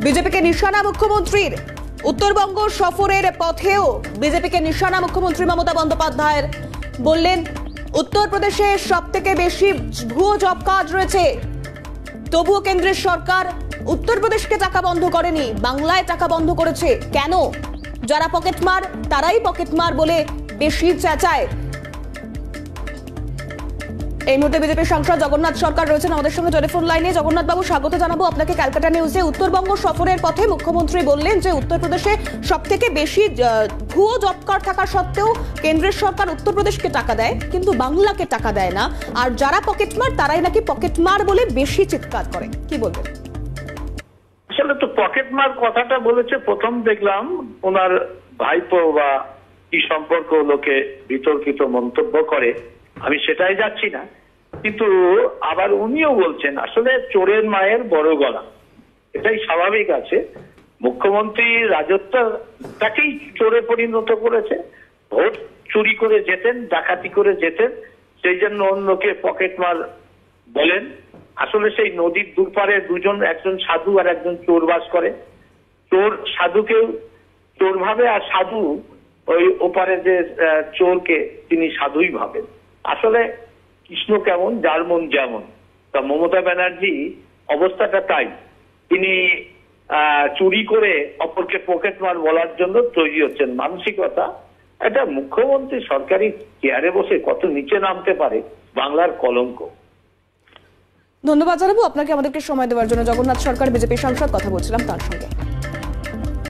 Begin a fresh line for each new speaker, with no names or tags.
বিজেপিকে নিশানা মুখ্যমন্ত্রীর। উত্তরবঙ্গ সফরের পথেও বিজেপিকে নিশানা মুখ্যমন্ত্রী মমতা বন্দ্যোপাধ্যায়ের। বললেন উত্তরপ্রদেশে সবথেকে বেশি ভুয়ো জব কার্ড রয়েছে, তবুও কেন্দ্রের সরকার উত্তরপ্রদেশকে টাকা বন্ধ করেনি, বাংলায় টাকা বন্ধ করেছে। কেন? যারা পকেটমার তারাই পকেটমার বলে বেশি চেঁচায়। এই মুহূর্তে বিজেপি সাংসদ জগন্নাথ সরকার রয়েছেন আমাদের সঙ্গে টেলিফোন লাইনে। জগন্নাথ বাবু, স্বাগত জানাবো আপনাকে ক্যালকাটা নিউজে। উত্তরবঙ্গ সফরের পথে মুখ্যমন্ত্রী বললেন যে উত্তরপ্রদেশে সবথেকে বেশি ভুয়ো জব কার্ড থাকা সত্ত্বেও কেন্দ্রের সরকার উত্তরপ্রদেশকে টাকা দেয়, কিন্তু বাংলাকে টাকা দেয় না। আর যারা পকেটমার তারাই নাকি পকেটমার বলে বেশি চিৎকার করে। কি বলবেন?
আসলে তো পকেটমার কথাটা বলেছে প্রথম দেখলাম ওনার ভাইপো বা কি সম্পর্ক লোকে বিতর্কিত মন্তব্য করে, আমি সেটাই যাচ্ছি না। কিন্তু আবার উনিও বলছেন আসলে চোরের মায়ের বড় গলা, এটাই স্বাভাবিক আছে। মুখ্যমন্ত্রী রাজত্বটাকেই চোরে পরিণত করেছে। ভোট চুরি করে যেতেন, ডাকাতি করে যেতেন, সেই জন্য অন্যকে পকেটমার বলেন। আসলে সেই নদীর দুপারে দুজন, একজন সাধু আর একজন চোর বাস করে। চোর সাধুকেও চোর ভাবে, আর সাধু ওই ওপারে যে চোরকে তিনি সাধুই ভাবেন। আসলে কৃষ্ণ কেমন যার মন যেমন, তা মমতা ব্যানার্জি অবস্থাটা তাই। তিনি চুরি করে অপরকে পকেটমার বলার জন্য তৈরি হচ্ছেন। মানসিকতা এটা মুখ্যমন্ত্রী সরকারি চেয়ারে বসে কত নিচে নামতে পারে, বাংলার কলঙ্ক।
ধন্যবাদ জানাবো আপনাকে আমাদেরকে সময় দেওয়ার জন্য। জগন্নাথ সরকার বিজেপি সাংসদ, কথা বলছিলাম তার সঙ্গে।